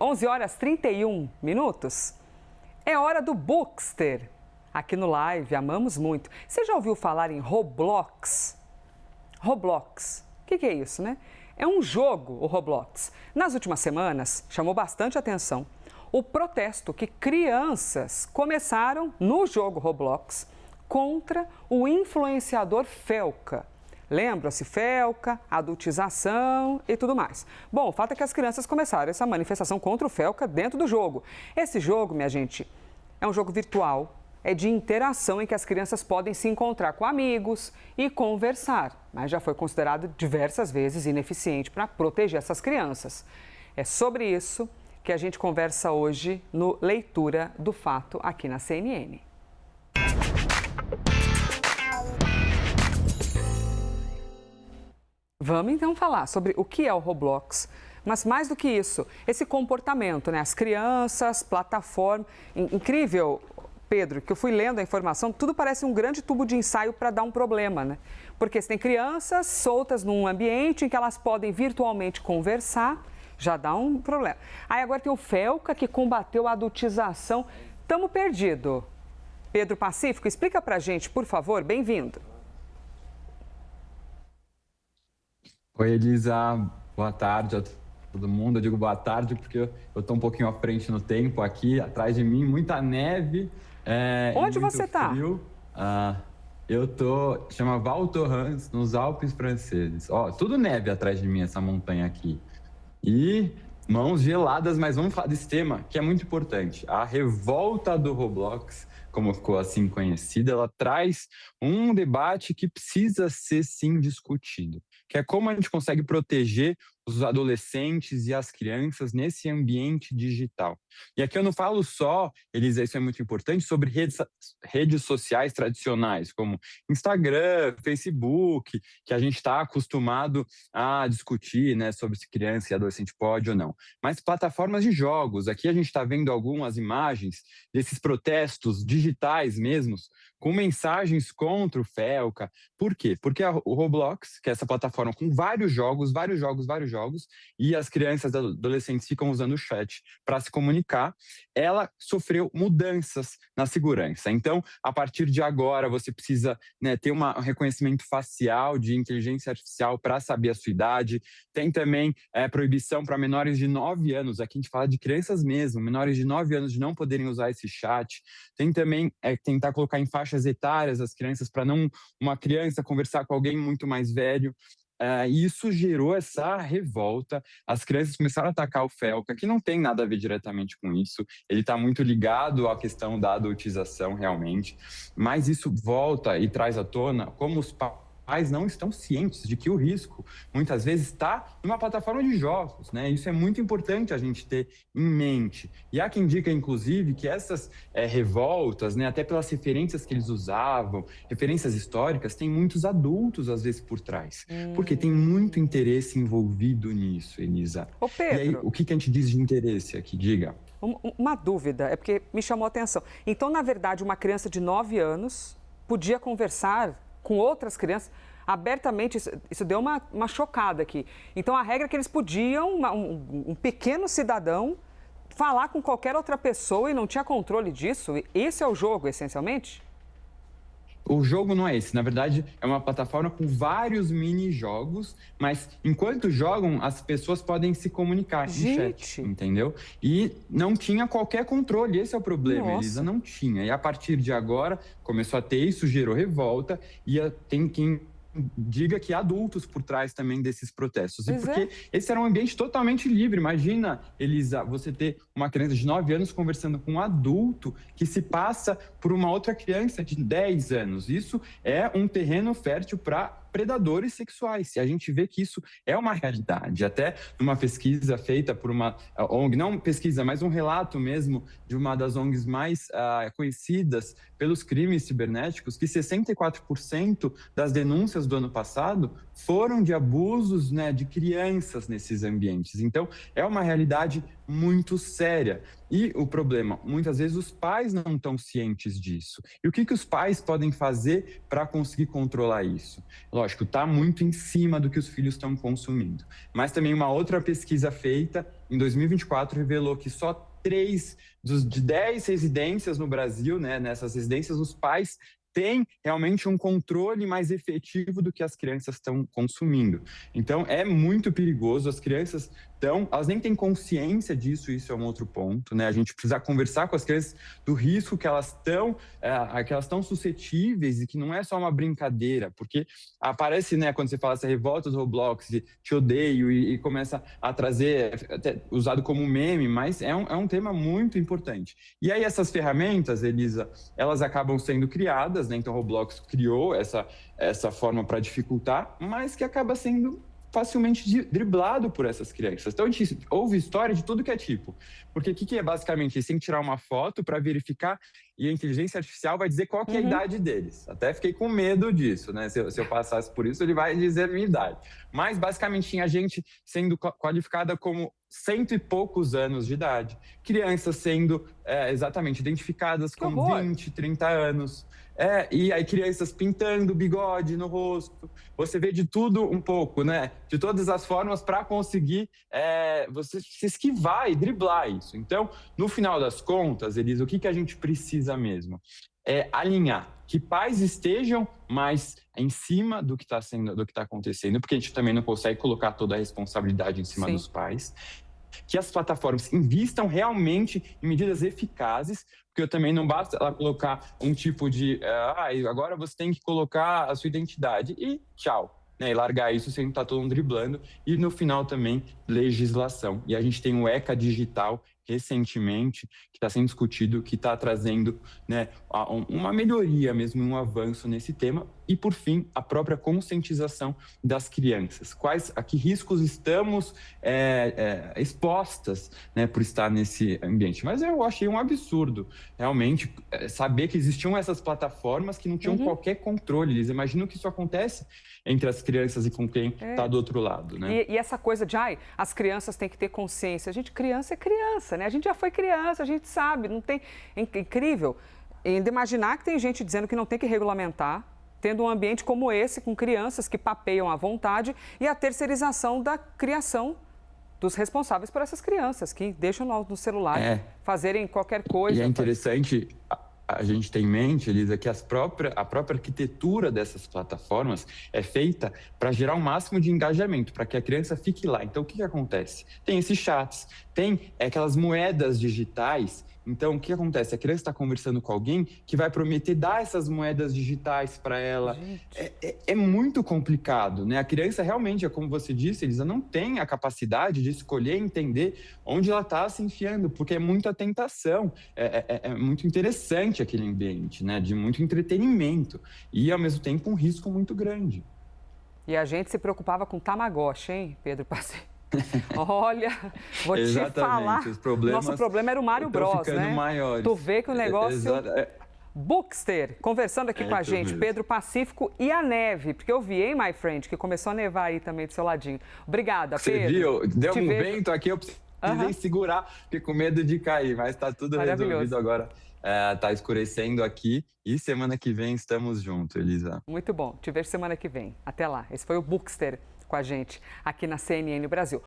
11 horas 31 minutos. É hora do Bookster. Aqui no Live, amamos muito. Você já ouviu falar em Roblox? Roblox. O que é isso, né? É um jogo, o Roblox. Nas últimas semanas, chamou bastante atenção o protesto que crianças começaram no jogo Roblox contra o influenciador Felca. Lembram-se, Felca, adultização e tudo mais. Bom, o fato é que as crianças começaram essa manifestação contra o Felca dentro do jogo. Esse jogo, minha gente, é um jogo virtual, é de interação em que as crianças podem se encontrar com amigos e conversar, mas já foi considerado diversas vezes ineficiente para proteger essas crianças. É sobre isso que a gente conversa hoje no Leitura do Fato aqui na CNN. Vamos então falar sobre o que é o Roblox, mas mais do que isso, esse comportamento, né? As crianças, plataforma, incrível, Pedro, que eu fui lendo a informação, tudo parece um grande tubo de ensaio para dar um problema, né? Porque você tem crianças soltas num ambiente em que elas podem virtualmente conversar, já dá um problema. Aí agora tem o Felca, que combateu a adultização. Tamo perdido. Pedro Pacífico, explica pra gente, por favor, bem-vindo. Oi, Elisa, boa tarde a todo mundo. Eu digo boa tarde porque eu estou um pouquinho à frente no tempo aqui, atrás de mim, muita neve. Onde você está? Eu tô, chama Val Thorens, nos Alpes franceses. Ó, tudo neve atrás de mim, essa montanha aqui. E mãos geladas, mas vamos falar desse tema que é muito importante. A revolta do Roblox, como ficou assim conhecida, ela traz um debate que precisa ser sim discutido, que é como a gente consegue proteger os adolescentes e as crianças nesse ambiente digital. E aqui eu não falo só, Elisa, isso é muito importante, sobre redes sociais tradicionais, como Instagram, Facebook, que a gente está acostumado a discutir, né, sobre se criança e adolescente pode ou não. Mas plataformas de jogos, aqui a gente está vendo algumas imagens desses protestos digitais mesmos, com mensagens contra o Felca. Por quê? Porque o Roblox, que é essa plataforma com vários jogos, e as crianças e adolescentes ficam usando o chat para se comunicar, ela sofreu mudanças na segurança. Então, a partir de agora, você precisa, né, ter um reconhecimento facial de inteligência artificial para saber a sua idade. Tem também proibição para menores de 9 anos, aqui a gente fala de crianças mesmo, menores de 9 anos de não poderem usar esse chat. Tem também tentar colocar em faixas etárias as crianças para não uma criança conversar com alguém muito mais velho. E isso gerou essa revolta. As crianças começaram a atacar o Felca, que não tem nada a ver diretamente com isso. Ele está muito ligado à questão da adultização, realmente. Mas isso volta e traz à tona como os pais não estão cientes de que o risco, muitas vezes, está numa plataforma de jogos, né? Isso é muito importante a gente ter em mente. E há quem diga, inclusive, que essas revoltas, né, até pelas referências que eles usavam, referências históricas, tem muitos adultos, às vezes, por trás. Porque tem muito interesse envolvido nisso, Elisa. Ô, Pedro, e aí, o que a gente diz de interesse aqui? Diga. Uma dúvida, é porque me chamou a atenção. Então, na verdade, uma criança de 9 anos podia conversar com outras crianças abertamente, isso deu uma chocada aqui. Então, a regra é que eles podiam, um pequeno cidadão, falar com qualquer outra pessoa e não tinha controle disso? Esse é o jogo, essencialmente? O jogo não é esse, na verdade é uma plataforma com vários mini-jogos, mas enquanto jogam, as pessoas podem se comunicar em chat, entendeu? E não tinha qualquer controle, esse é o problema, Elisa, não tinha. E a partir de agora, começou a ter isso, gerou revolta, e tem quem diga que há adultos por trás também desses protestos. E porque esse era um ambiente totalmente livre. Imagina, Elisa, você ter uma criança de 9 anos conversando com um adulto que se passa por uma outra criança de 10 anos. Isso é um terreno fértil para predadores sexuais. E a gente vê que isso é uma realidade. Até numa pesquisa feita por uma ONG, não pesquisa, mas um relato mesmo de uma das ONGs mais conhecidas pelos crimes cibernéticos, que 64% das denúncias do ano passado foram de abusos, né, de crianças nesses ambientes. Então, é uma realidade muito séria. E o problema, muitas vezes os pais não estão cientes disso. E o que os pais podem fazer para conseguir controlar isso? Lógico, está muito em cima do que os filhos estão consumindo. Mas também uma outra pesquisa feita em 2024 revelou que só 3 de 10 residências no Brasil, né, nessas residências, os pais têm realmente um controle mais efetivo do que as crianças estão consumindo. Então, é muito perigoso. As crianças elas nem têm consciência disso, isso é um outro ponto, né? A gente precisa conversar com as crianças do risco que elas estão suscetíveis e que não é só uma brincadeira, porque aparece, né, quando você fala essa revolta do Roblox, de te odeio e começa a trazer, até usado como meme, mas é um tema muito importante. E aí essas ferramentas, Elisa, elas acabam sendo criadas, né? Então o Roblox criou essa forma para dificultar, mas que acaba sendo facilmente driblado por essas crianças. Então, a gente ouve história de tudo que é tipo. Porque o que é basicamente isso? Tem que tirar uma foto para verificar e a inteligência artificial vai dizer qual que é a idade deles. Até fiquei com medo disso, né? Se eu passasse por isso, ele vai dizer a minha idade. Mas, basicamente, tinha gente sendo qualificada como 100 e poucos anos de idade. Crianças sendo exatamente identificadas com 20, 30 anos. E aí crianças pintando bigode no rosto. Você vê de tudo um pouco, né? De todas as formas para conseguir você se esquivar e driblar isso. Então, no final das contas, Elisa, o que a gente precisa mesmo? É alinhar que pais estejam mais em cima do que está acontecendo, porque a gente também não consegue colocar toda a responsabilidade em cima dos pais. Que as plataformas invistam realmente em medidas eficazes, porque também não basta ela colocar um tipo de agora você tem que colocar a sua identidade e tchau. Né, e largar isso sem estar todo mundo driblando. E no final também, legislação. E a gente tem o ECA Digital, recentemente, que está sendo discutido, que está trazendo, né, uma melhoria mesmo, um avanço nesse tema. E, por fim, a própria conscientização das crianças. A que riscos estamos expostas, né, por estar nesse ambiente. Mas eu achei um absurdo, realmente, saber que existiam essas plataformas que não tinham qualquer controle. Eles imaginam que isso acontece entre as crianças e com quem está do outro lado, né? E essa coisa de, as crianças têm que ter consciência. Gente, criança é criança, né? A gente já foi criança, a gente sabe, não tem... É incrível ainda imaginar que tem gente dizendo que não tem que regulamentar, tendo um ambiente como esse, com crianças que papeiam à vontade, e a terceirização da criação dos responsáveis por essas crianças, que deixam no celular fazerem qualquer coisa. E é interessante... A gente tem em mente, Elisa, que a própria arquitetura dessas plataformas é feita para gerar o máximo de engajamento, para que a criança fique lá. Então, o que acontece? Tem esses chats, tem aquelas moedas digitais. Então, o que acontece? A criança está conversando com alguém que vai prometer dar essas moedas digitais para ela. É muito complicado, né? A criança realmente, como você disse, Elisa, não tem a capacidade de escolher e entender onde ela está se enfiando, porque é muita tentação. É muito interessante aquele ambiente, né? De muito entretenimento e, ao mesmo tempo, um risco muito grande. E a gente se preocupava com Tamagotchi, hein, Pedro Passeio? Olha, vou te falar, nosso problema era o Mario Bros, né? Maiores. Tu vê que o negócio... Bookster, conversando aqui com a gente, mesmo. Pedro Pacífico e a neve, porque eu vi, hein, my friend, que começou a nevar aí também do seu ladinho. Obrigada, Pedro. Você viu? Deu um vento aqui, eu precisei segurar, fiquei com medo de cair, mas tá tudo resolvido agora. Tá escurecendo aqui e semana que vem estamos juntos, Elisa. Muito bom, te vejo semana que vem. Até lá. Esse foi o Bookster com a gente aqui na CNN Brasil.